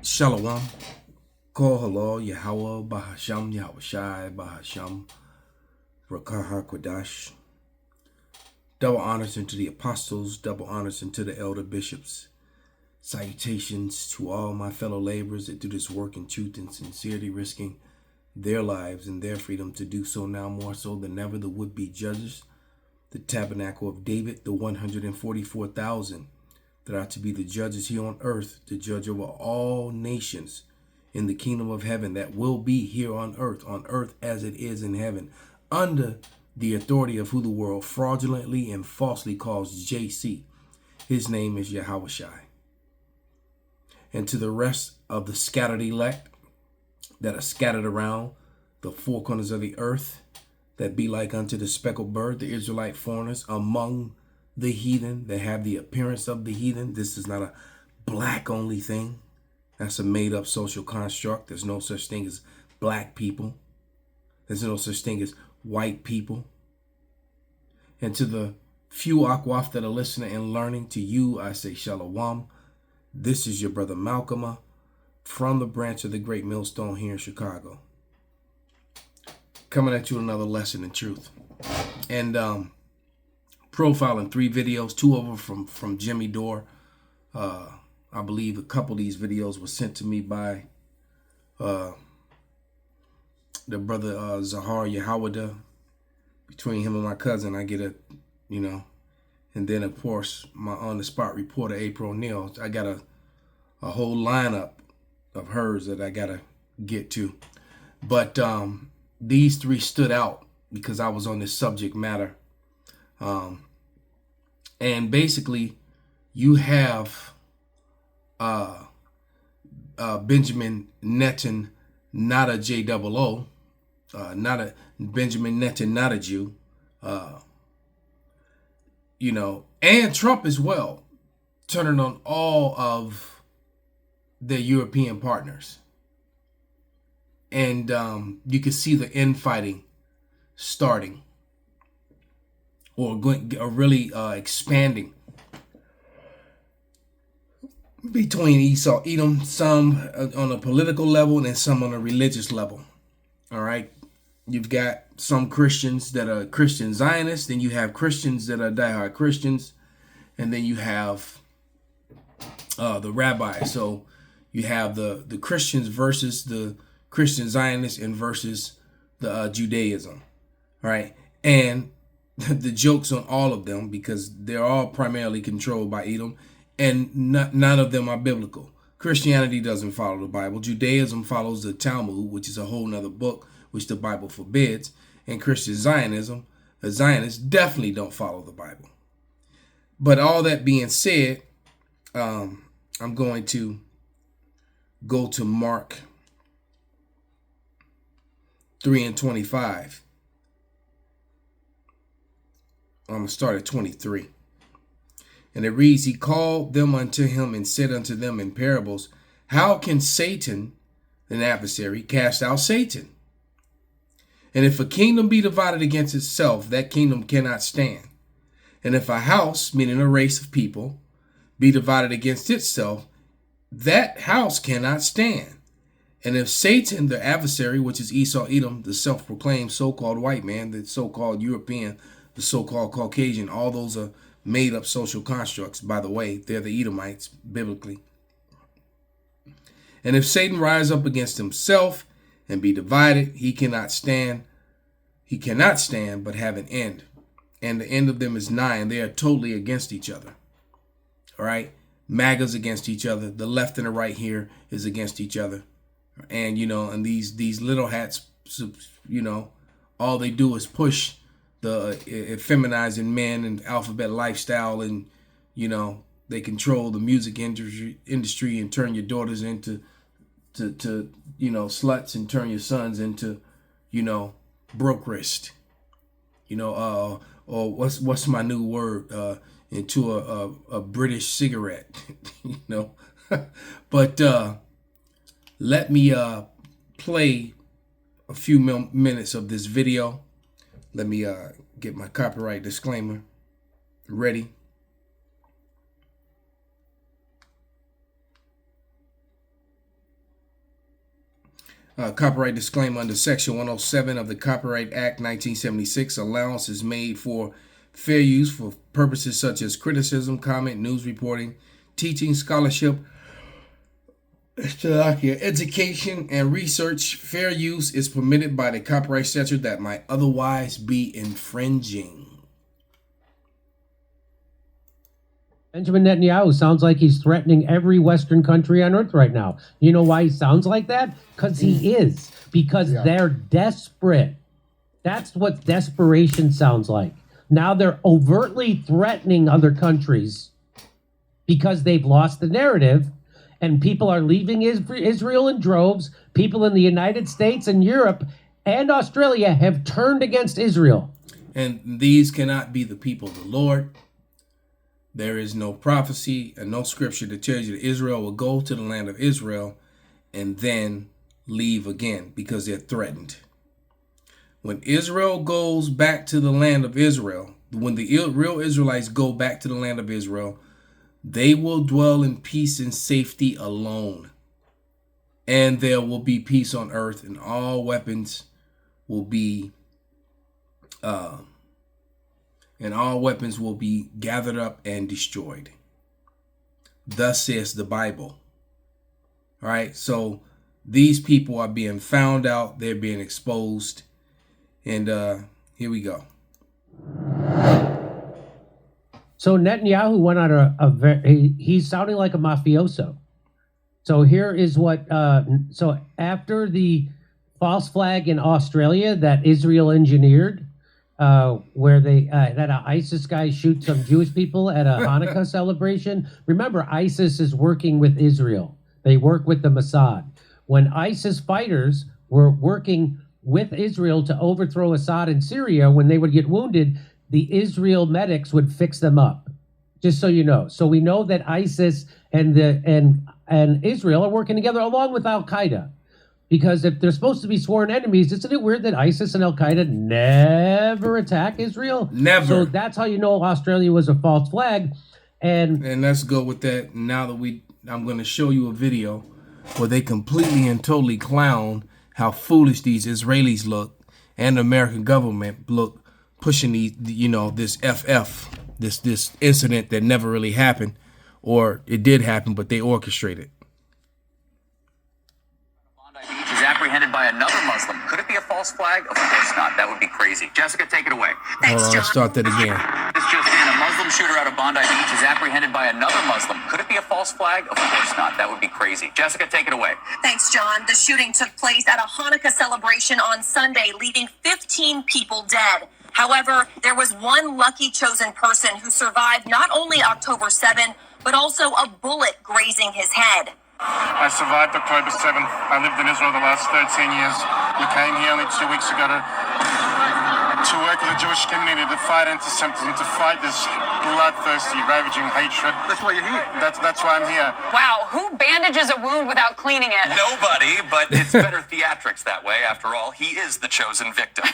Shalom, Kol Halal, Yahweh, Bahasham, Yahushai, Bahasham, Rakaha Kwadash. Double honors unto the apostles, double honors unto the elder bishops. Salutations to all my fellow laborers that do this work in truth and sincerity, risking their lives and their freedom to do so now more so than ever. The would-be judges, the tabernacle of David, the 144,000 that are to be the judges here on earth, to judge over all nations in the kingdom of heaven that will be here on earth as it is in heaven, under the authority of who the world fraudulently and falsely calls JC. His name is Yahushai. And to the rest of the scattered elect that are scattered around the four corners of the earth, that be like unto the speckled bird, the Israelite foreigners among the heathen that have the appearance of the heathen. This is not a black only thing. That's a made up social construct. There's no such thing as black people. There's no such thing as white people. And to the few Akwaf that are listening and learning, to you I say Shalom. This is your brother Malcolm from the branch of the Great Millstone here in Chicago, coming at you another lesson in truth. And profiling 3 videos, 2 of them from Jimmy Dore. I believe a couple of these videos were sent to me by the brother Zahar Yahawada. Between him and my cousin, I get and then of course my on-the-spot reporter April O'Neil. I got a whole lineup of hers that I gotta get to, but these 3 stood out because I was on this subject matter, and basically you have Benjamin Netan, not a JOO, not a Benjamin Netan, not a Jew, and Trump as well, turning on all of their European partners. And you can see the infighting starting or really expanding between Esau, Edom, some on a political level and some on a religious level. All right. You've got some Christians that are Christian Zionists, then you have Christians that are diehard Christians, and then you have the rabbis. So you have the Christians versus the Christian Zionists and versus the Judaism. All right. And the joke's on all of them because they're all primarily controlled by Edom, and none of them are biblical. Christianity doesn't follow the Bible. Judaism follows the Talmud, which is a whole nother book, which the Bible forbids. And Christian Zionism, the Zionists definitely don't follow the Bible. But all that being said, I'm going to go to Mark 3:25. I'm going to start at 23. And it reads, he called them unto him and said unto them in parables, how can Satan, an adversary, cast out Satan? And if a kingdom be divided against itself, that kingdom cannot stand. And if a house, meaning a race of people, be divided against itself, that house cannot stand. And if Satan, the adversary, which is Esau, Edom, the self-proclaimed so-called white man, the so-called European, the so-called Caucasian, all those are made up social constructs, by the way. They're the Edomites, biblically. And if Satan rise up against himself and be divided, he cannot stand. He cannot stand, but have an end. And the end of them is nigh, and they are totally against each other. All right? MAGA's against each other. The left and the right here is against each other. And, and these little hats, all they do is push the effeminizing men and alphabet lifestyle, and they control the music industry and turn your daughters into sluts, and turn your sons into broke wrist, or what's my new word, into a British cigarette. But let me play a few minutes of this video. Let me get my copyright disclaimer ready. Copyright disclaimer: under Section 107 of the Copyright Act 1976, allowance is made for fair use for purposes such as criticism, comment, news reporting, teaching, scholarship, education, and research. Fair use is permitted by the copyright statute that might otherwise be infringing. Benjamin Netanyahu sounds like he's threatening every Western country on earth right now. You know why he sounds like that? Because he is. Because they're desperate. That's what desperation sounds like. Now they're overtly threatening other countries because they've lost the narrative, and people are leaving Israel in droves. People in the United States and Europe and Australia have turned against Israel. And these cannot be the people of the Lord. There is no prophecy and no scripture that tells you that Israel will go to the land of Israel and then leave again because they're threatened. When Israel goes back to the land of Israel, when the real Israelites go back to the land of Israel, they will dwell in peace and safety alone. And there will be peace on earth, and all weapons will be gathered up and destroyed. Thus says the Bible. All right, so these people are being found out, they're being exposed, and here we go. So Netanyahu went on he's sounding like a mafioso. So here is what, so after the false flag in Australia that Israel engineered, where they had an ISIS guy shoot some Jewish people at a Hanukkah celebration. Remember, ISIS is working with Israel. They work with the Mossad. When ISIS fighters were working with Israel to overthrow Assad in Syria, when they would get wounded, the Israel medics would fix them up. Just so you know. So we know that ISIS and Israel are working together along with Al Qaeda. Because if they're supposed to be sworn enemies, isn't it weird that ISIS and Al Qaeda never attack Israel? Never. So that's how you know Australia was a false flag. And let's go with that. Now that I'm going to show you a video where they completely and totally clown how foolish these Israelis look and the American government look, pushing this this incident that never really happened, or it did happen, but they orchestrated. Apprehended by another Muslim. Could it be a false flag? Of course not. That would be crazy. Jessica, take it away. Thanks, Hold on, let's start that again. This just in, a Muslim shooter out of Bondi Beach is apprehended by another Muslim. Could it be a false flag? Of course not. That would be crazy. Jessica, take it away. Thanks, John. The shooting took place at a Hanukkah celebration on Sunday, leaving 15 people dead. However, there was one lucky chosen person who survived not only October 7, but also a bullet grazing his head. I survived October 7th. I lived in Israel the last 13 years. We came here only 2 weeks ago to work with the Jewish community, to fight anti-Semitism, to fight this bloodthirsty, ravaging hatred. That's why you're here. That's why I'm here. Wow, who bandages a wound without cleaning it? Nobody, but it's better theatrics that way. After all, he is the chosen victim.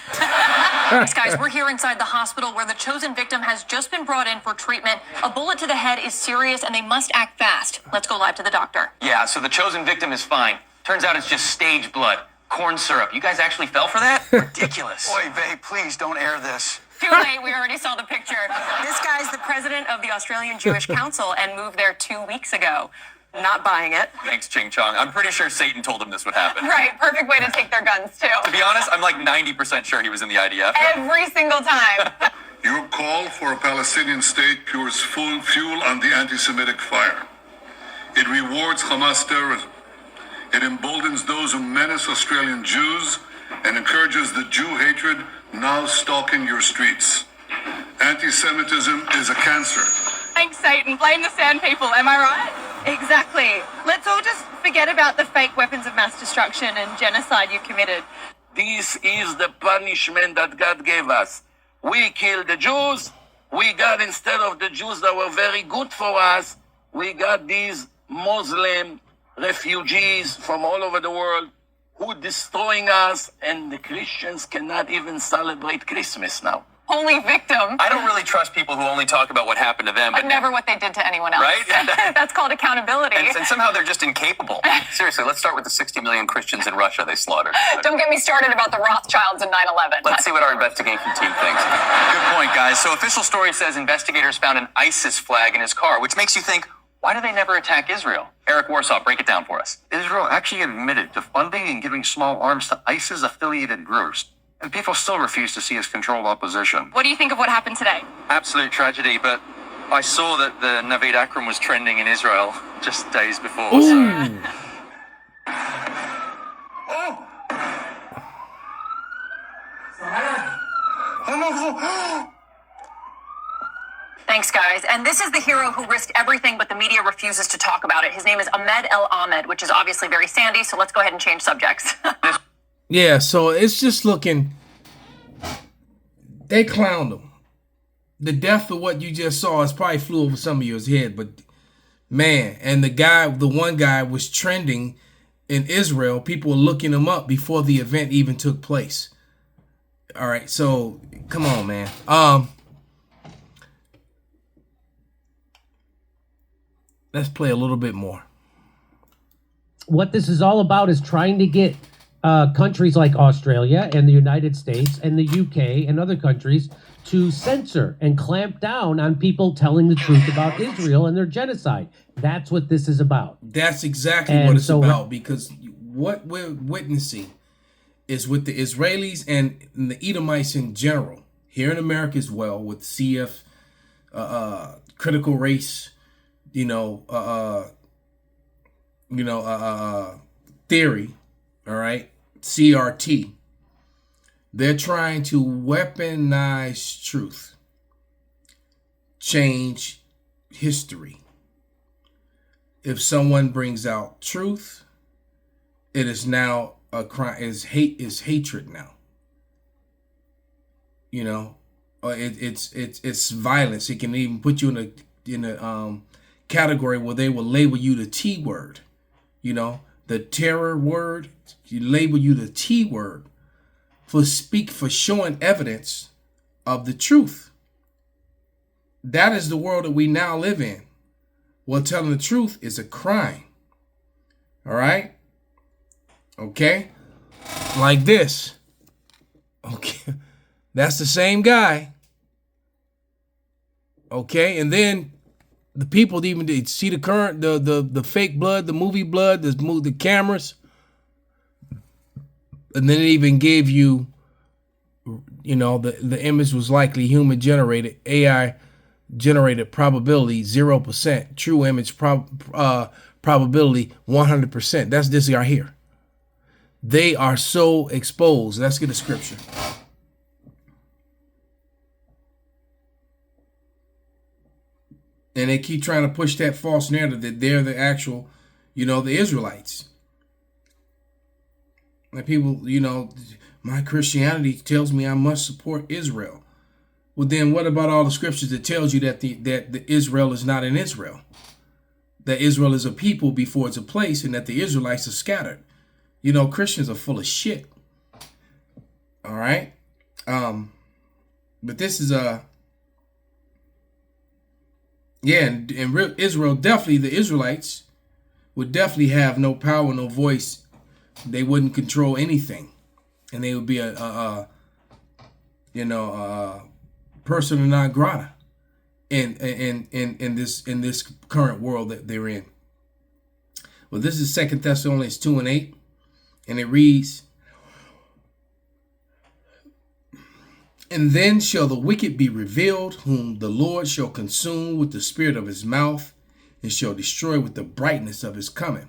Thanks, guys. We're here inside the hospital where the chosen victim has just been brought in for treatment. A bullet to the head is serious and they must act fast. Let's go live to the doctor. Yeah, so the chosen victim is fine. Turns out it's just stage blood. Corn syrup. You guys actually fell for that? Ridiculous. Oy vey, please don't air this. Too late. We already saw the picture. This guy's the president of the Australian Jewish Council and moved there 2 weeks ago. Not buying it. Thanks, Ching Chong. I'm pretty sure Satan told him this would happen. Right, perfect way to take their guns, too. To be honest, I'm like 90% sure he was in the IDF. Every single time. Your call for a Palestinian state pours full fuel on the anti-Semitic fire. It rewards Hamas terrorism. It emboldens those who menace Australian Jews and encourages the Jew hatred now stalking your streets. Anti-Semitism is a cancer. Thanks, Satan. Blame the sand people, am I right? Exactly. Let's all just forget about the fake weapons of mass destruction and genocide you committed. This is the punishment that God gave us. We killed the Jews. We got, instead of the Jews that were very good for us, we got these Muslim refugees from all over the world who are destroying us, and the Christians cannot even celebrate Christmas now. Only victim. I don't really trust people who only talk about what happened to them, But never what they did to anyone else. Right? That's called accountability. and somehow they're just incapable. Seriously, let's start with the 60 million Christians in Russia they slaughtered. Don't get me started about the Rothschilds and 9/11. Let's see what our investigation team thinks. Good point, guys. So official story says investigators found an ISIS flag in his car, which makes you think, why do they never attack Israel? Eric Warsaw, break it down for us. Israel actually admitted to funding and giving small arms to ISIS-affiliated groups, and people still refuse to see its controlled opposition. What do you think of what happened today? Absolute tragedy, but I saw that the Naveed Akram was trending in Israel just days before. Thanks, guys. And this is the hero who risked everything, but the media refuses to talk about it. His name is Ahmed El Ahmed, which is obviously very sandy, so let's go ahead and change subjects. Yeah, so it's just looking. They clowned him. The death of what you just saw is probably flew over some of your head, but man, and the one guy was trending in Israel. People were looking him up before the event even took place. All right, so come on, man. Let's play a little bit more. What this is all about is trying to get countries like Australia and the United States and the UK and other countries to censor and clamp down on people telling the truth about Israel and their genocide. That's what this is about. That's exactly what it's about, because what we're witnessing is with the Israelis and the Edomites in general, here in America as well, with CF, critical race, theory, all right, CRT. They're trying to weaponize truth, change history. If someone brings out truth, it is now a crime. Is hatred now. It's violence. It can even put you in a category where they will label you the T word. The terror word. You label you the T word for showing evidence of the truth. That is the world that we now live in. Well, telling the truth is a crime. All right? Okay? Like this. Okay. That's the same guy. Okay? And then the people even see the fake blood, the movie blood, the cameras. And then it even gave you, the image was likely human generated, AI generated probability 0%, true image probability 100%. That's this guy here. They are so exposed. Let's get a scripture. And they keep trying to push that false narrative that they're the actual, the Israelites. And people, my Christianity tells me I must support Israel. Well, then what about all the scriptures that tells you that the Israel is not in Israel? That Israel is a people before it's a place, and that the Israelites are scattered. Christians are full of shit. All right. But this is and Israel, definitely the Israelites would definitely have no power, no voice. They wouldn't control anything, and they would be a persona non grata in this current world that they're in. Well, this is 2 Thessalonians 2:8, and it reads, "And then shall the wicked be revealed, whom the Lord shall consume with the spirit of his mouth, and shall destroy with the brightness of his coming."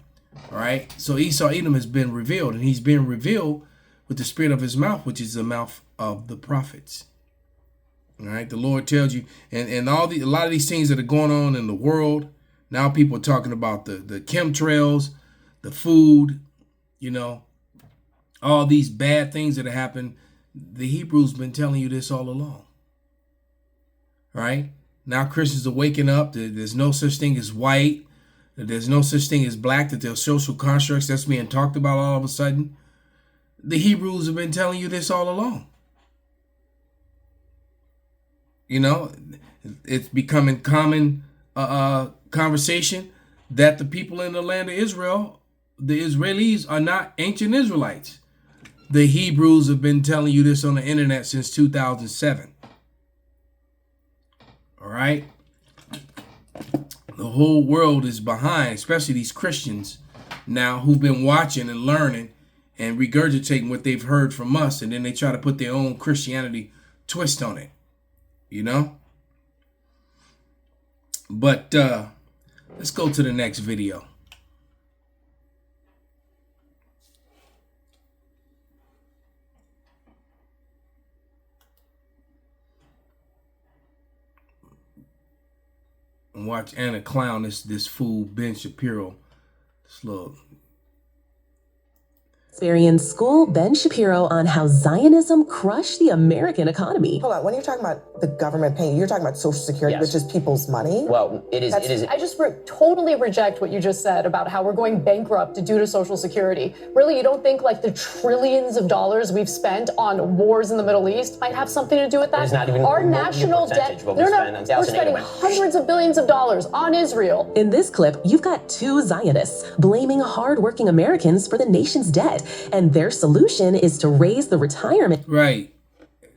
All right. So Esau Edom has been revealed, and he's been revealed with the spirit of his mouth, which is the mouth of the prophets. All right. The Lord tells you, and a lot of these things that are going on in the world. Now people are talking about the chemtrails, the food, all these bad things that have happened. The Hebrews been telling you this all along. All right. Now Christians are waking up. There's no such thing as white. There's no such thing as black, that there's social constructs that's being talked about all of a sudden. The Hebrews have been telling you this all along. You know, it's becoming common conversation that the people in the land of Israel, the Israelis, are not ancient Israelites. The Hebrews have been telling you this on the internet since 2007. All right? The whole world is behind, especially these Christians now who've been watching and learning and regurgitating what they've heard from us, and then they try to put their own Christianity twist on it, you know? But let's go to the next video. And watch Anna clown this fool Ben Shapiro. This little Experience School Ben Shapiro on how Zionism crushed the American economy. Hold on, when you're talking about the government paying, you're talking about Social Security, Yes. which is people's money? Well, it is. I just totally reject what you just said about how we're going bankrupt due to Social Security. Really, you don't think like the trillions of dollars we've spent on wars in the Middle East might have something to do with that? It's not even our remotely a national percentage debt. of what we spend on We're spending hundreds of billions of dollars on Israel. In this clip, you've got two Zionists blaming hardworking Americans for the nation's debt, and their solution is to raise the retirement. Right.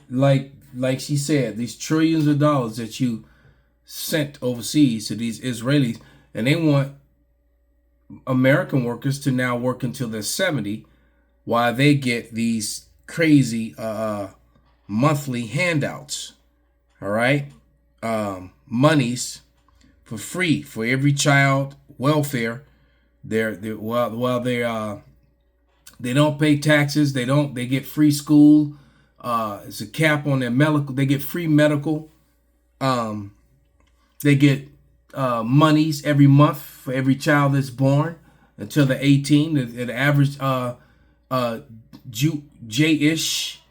Like she said, these trillions of dollars that you sent overseas to these Israelis, and they want American workers to now work until they're 70 while they get these crazy monthly handouts. All right. Monies for free for every child, welfare. They don't pay taxes. They get free school. It's a cap on their medical. They get free medical. They get monies every month for every child that's born until they're 18. The average J-ish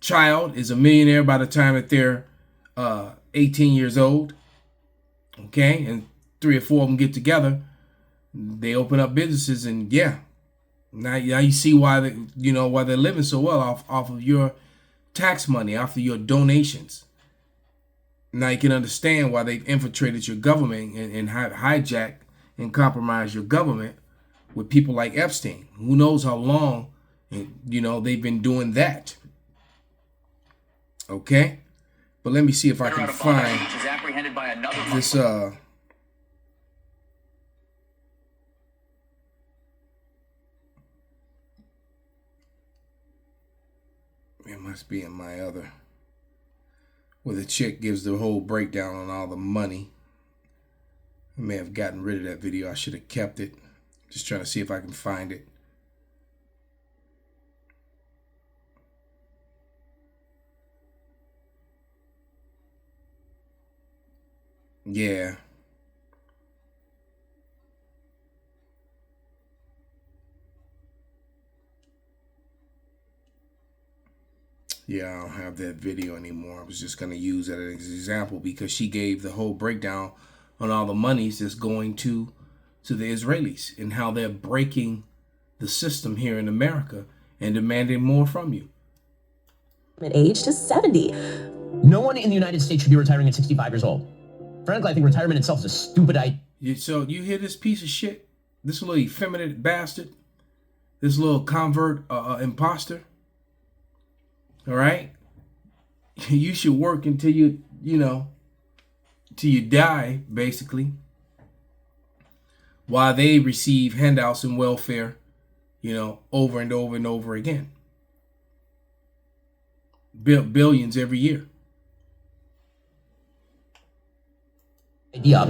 child is a millionaire by the time that they're 18 years old. Okay, and 3 or 4 of them get together. They open up businesses, and yeah, now you see why why they're living so well off of your tax money, off of your donations. Now you can understand why they've infiltrated your government and hijacked and compromised your government with people like Epstein. Who knows how long they've been doing that. Okay, but let me see if I can find this it must be in my other, where the chick gives the whole breakdown on all the money. I may have gotten rid of that video. I should have kept it. Just trying to see if I can find it. Yeah. Yeah, I don't have that video anymore. I was just going to use that as an example because she gave the whole breakdown on all the monies that's going to the Israelis and how they're breaking the system here in America and demanding more from you. Age to 70. No one in the United States should be retiring at 65 years old. Frankly, I think retirement itself is a stupid idea. So you hear this piece of shit? This little effeminate bastard? This little convert imposter? All right? You should work until till you die, basically. While they receive handouts and welfare, over and over and over again. Billions every year.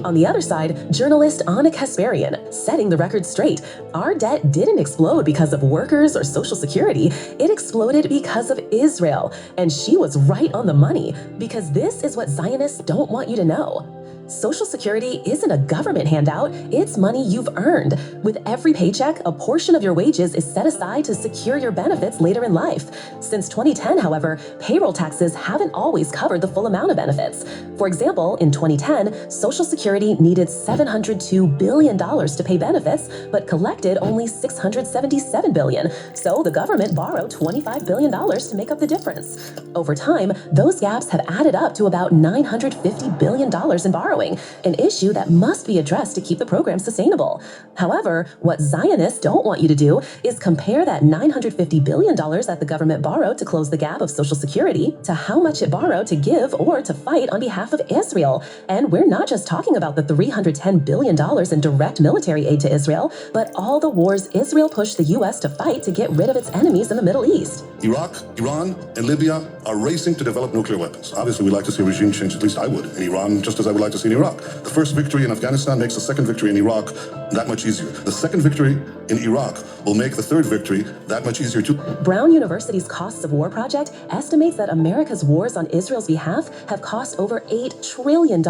On the other side, journalist Anna Kasparian setting the record straight. Our debt didn't explode because of workers or Social Security. It exploded because of Israel. And she was right on the money because this is what Zionists don't want you to know. Social Security isn't a government handout, it's money you've earned. With every paycheck, a portion of your wages is set aside to secure your benefits later in life. Since 2010, however, payroll taxes haven't always covered the full amount of benefits. For example, in 2010, Social Security needed $702 billion to pay benefits, but collected only $677 billion. So the government borrowed $25 billion to make up the difference. Over time, those gaps have added up to about $950 billion in borrowing, an issue that must be addressed to keep the program sustainable. However, what Zionists don't want you to do is compare that $950 billion that the government borrowed to close the gap of Social Security to how much it borrowed to give or to fight on behalf of Israel. And we're not just talking about the $310 billion in direct military aid to Israel, but all the wars Israel pushed the U.S. to fight to get rid of its enemies in the Middle East. Iraq, Iran, and Libya are racing to develop nuclear weapons. Obviously, we'd like to see a regime change, at least I would, in Iran, just as I would like to see in Iraq. The first victory in Afghanistan makes the second victory in Iraq that much easier. The second victory in Iraq will make the third victory that much easier too. Brown University's Costs of War project estimates that America's wars on Israel's behalf have cost over $8 trillion.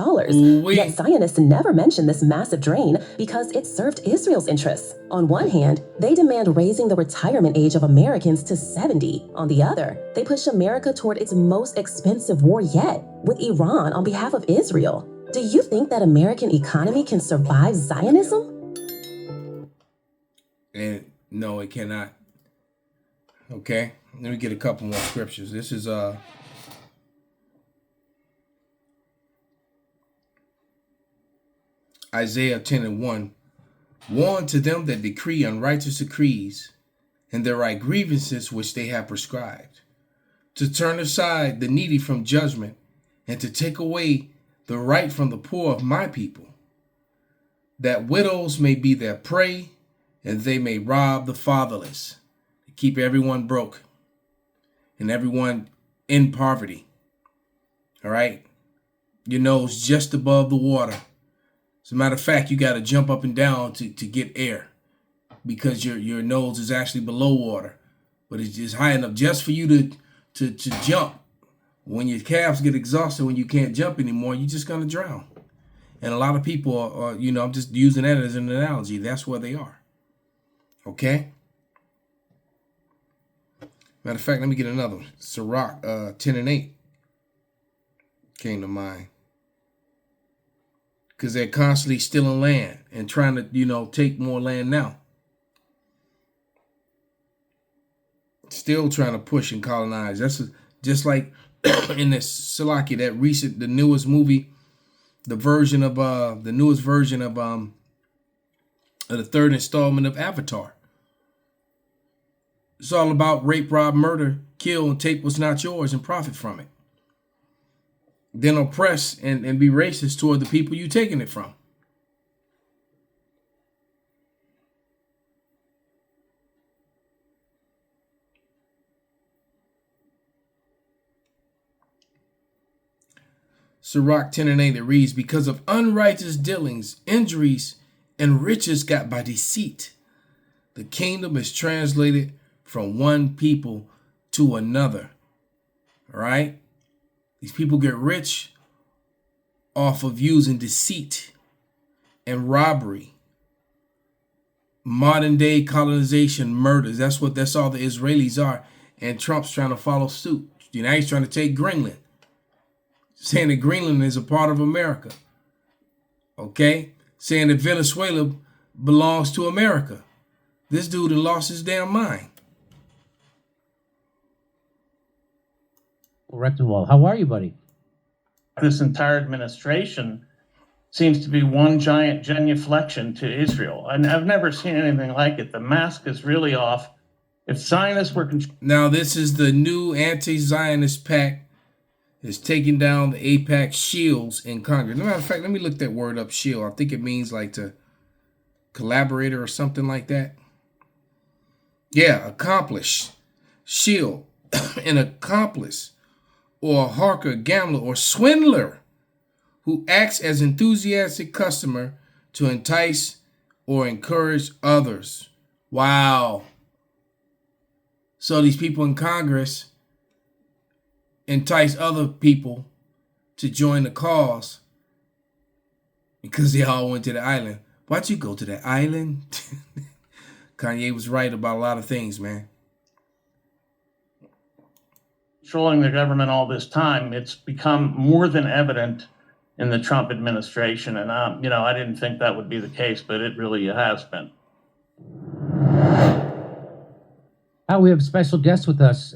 Yet Zionists never mention this massive drain because it served Israel's interests. On one hand, they demand raising the retirement age of Americans to 70. On the other, they push America toward its most expensive war yet, with Iran on behalf of Israel. Do you think that American economy can survive Zionism? And no, it cannot. Okay, let me get a couple more scriptures. This is Isaiah 10:1. Warn to them that decree unrighteous decrees, and there write grievances which they have prescribed, to turn aside the needy from judgment, and to take away the right from the poor of my people, that widows may be their prey, and they may rob the fatherless, to keep everyone broke and everyone in poverty. All right? Your nose just above the water. As a matter of fact, you got to jump up and down to get air because your nose is actually below water, but it's just high enough just for you to jump. When your calves get exhausted, when you can't jump anymore, you're just going to drown. And a lot of people are, I'm just using that as an analogy. That's where they are. Okay? Matter of fact, let me get another one. Sirach 10:8 came to mind. Because they're constantly stealing land and trying to, take more land now. Still trying to push and colonize. That's just like in this Salaki, the newest movie, the newest version of the third installment of Avatar. It's all about rape, rob, murder, kill, and take what's not yours and profit from it. Then oppress and be racist toward the people you're taking it from. Sirach 10:8, it reads, because of unrighteous dealings, injuries, and riches got by deceit, the kingdom is translated from one people to another. All right? These people get rich off of using deceit and robbery. Modern day colonization, murders. That's all the Israelis are. And Trump's trying to follow suit. Now he's trying to take Greenland, saying that Greenland is a part of America. Okay? Saying that Venezuela belongs to America. This dude had lost his damn mind. Rectenwald, how are you, buddy? This entire administration seems to be one giant genuflection to Israel. And I've never seen anything like it. The mask is really off. If Zionists were... Now, this is the new anti-Zionist pact is taking down the AIPAC shields in Congress. As a matter of fact, let me look that word up, shield. I think it means like to collaborate or something like that. Yeah, accomplish. Shield. An accomplice or a hawker, gambler, or swindler who acts as enthusiastic customer to entice or encourage others. Wow. So these people in Congress entice other people to join the cause because they all went to the island. Why'd you go to that island? Kanye was right about a lot of things, man. Controlling the government all this time, it's become more than evident in the Trump administration. And, I didn't think that would be the case, but it really has been. We have a special guest with us.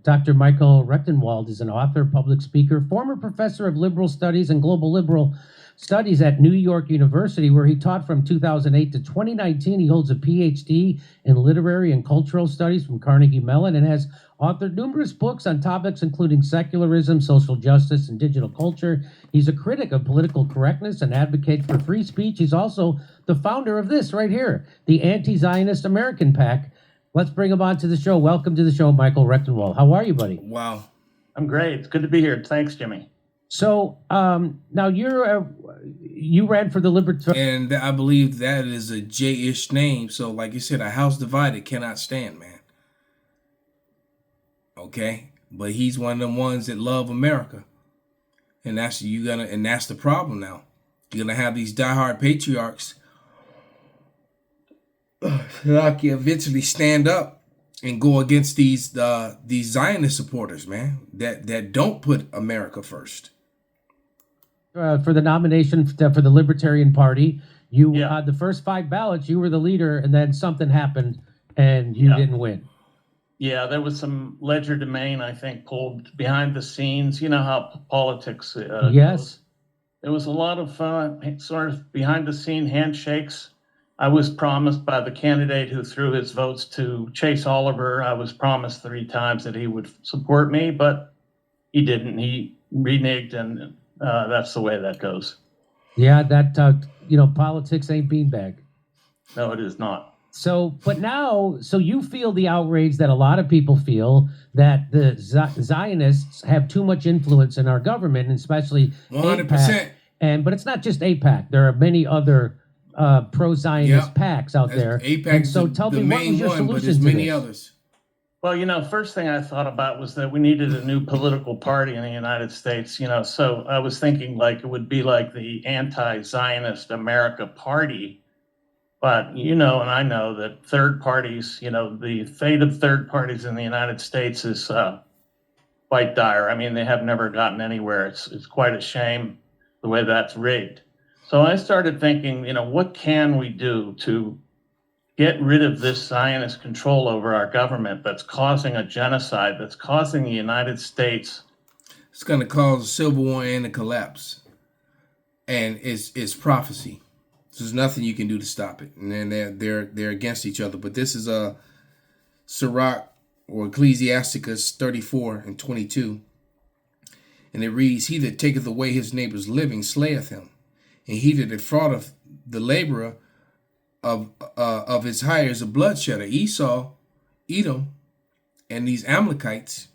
Dr. Michael Rechtenwald is an author, public speaker, former professor of liberal studies and global liberal studies at New York University, where he taught from 2008 to 2019. He holds a PhD in literary and cultural studies from Carnegie Mellon and has authored numerous books on topics including secularism, social justice, and digital culture. He's a critic of political correctness and advocate for free speech. He's also the founder of this right here, the Anti-Zionist American PAC. Let's bring him on to the show. Welcome to the show, Michael Rechtenwald. How are you, buddy? Wow. I'm great. It's good to be here. Thanks, Jimmy. So now you ran for the Libertarian. And I believe that is a J-ish name. So like you said, a house divided cannot stand, man. Okay? But he's one of them ones that love America. And that's the problem now. You're gonna have these diehard patriarchs that eventually stand up and go against these Zionist supporters, man, that don't put America first. For the nomination for the Libertarian Party, you had the first 5 ballots, you were the leader, and then something happened and you didn't win. Yeah, there was some legerdemain, I think, pulled behind the scenes. You know how politics yes. goes. There was a lot of sort of behind the scene handshakes. I was promised by the candidate who threw his votes to Chase Oliver. I was promised 3 times that he would support me, but he didn't. He reneged, and that's the way that goes. Yeah, that, politics ain't beanbag. No, it is not. So you feel the outrage that a lot of people feel that the Zionists have too much influence in our government, and especially 100%. But it's not just AIPAC. There are many other pro-Zionist PACs out there. AIPAC, so tell me, what was your solution but there's to many this? others. Well, first thing I thought about was that we needed a new political party in the United States, so I was thinking like it would be like the Anti-Zionist America Party. But, and I know that third parties, the fate of third parties in the United States is quite dire. I mean, they have never gotten anywhere. It's quite a shame the way that's rigged. So I started thinking, what can we do to get rid of this Zionist control over our government that's causing a genocide, that's causing the United States. It's going to cause a civil war and a collapse. And it's prophecy. So there's nothing you can do to stop it. And then they're against each other. But this is Sirach or Ecclesiasticus 34:22. And it reads, "He that taketh away his neighbor's living slayeth him, and he that defraudeth the laborer of his hire is a bloodshedder." Esau, Edom, and these Amalekites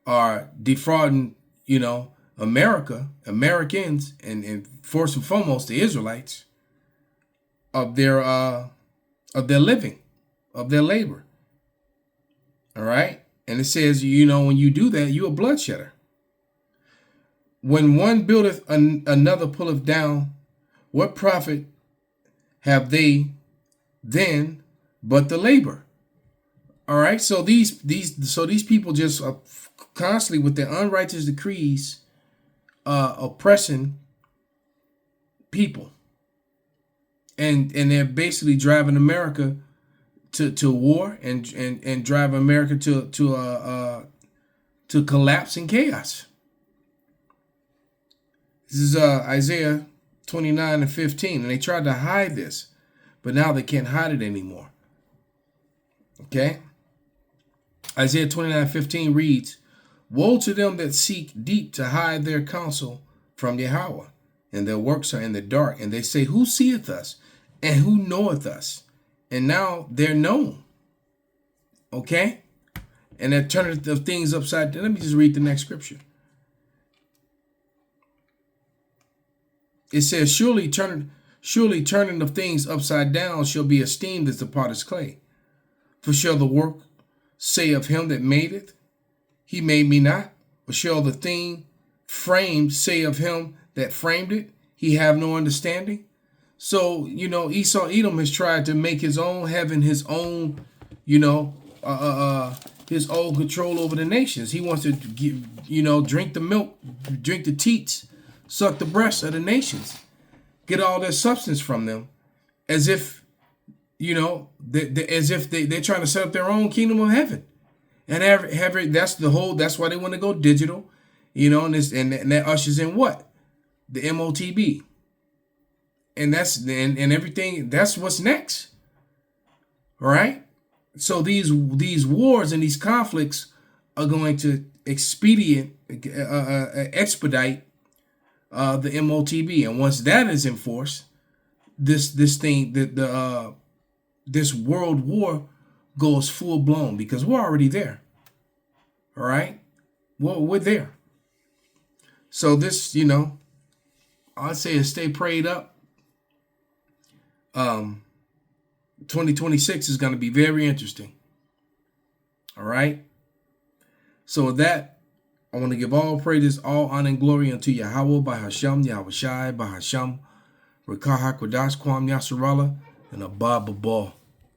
are defrauding, Americans, and first and foremost the Israelites of their living, of their labor. All right, and it says, when you do that, you a bloodshedder. When one buildeth, another pulleth down. What profit have they then but the labor? All right, so these people just are constantly with their unrighteous decrees oppressing people, and they're basically driving America to war and driving America to collapse and chaos. This is Isaiah 29:15, and they tried to hide this, but now they can't hide it anymore. Okay? Isaiah 29:15 reads, "Woe to them that seek deep to hide their counsel from Yahweh, and their works are in the dark, and they say, Who seeth us, and who knoweth us? And now they're known." Okay? And they're turning the things upside down. Let me just read the next scripture. It says, surely turning the things upside down shall be esteemed as the potter's clay. For shall the work say of him that made it, He made me not? Or shall the thing framed say of him that framed it, he have no understanding. So, you know, Esau Edom has tried to make his own heaven, his own, you know, his own control over the nations. He wants to give, you know, drink the milk, drink the teats, suck the breasts of the nations, get all their substance from them, as if, you know, as if they're trying to set up their own kingdom of heaven. And that's why they want to go digital, you know, and that ushers in what? The MOTB. And that's everything. That's what's next. All right. So these wars and these conflicts are going to expedite the MOTB, and once that is enforced, this world war goes full blown, because we're already there. All right, well, we're there. So this, you know, I'd say is stay prayed up. 2026 is going to be very interesting. All right. So with that, I want to give all praises, all honor and glory unto Yahweh, Bahasham, Yahushai, Bahasham, Rakah HaKodash, Kwam Yasserallah, and Abba Babal.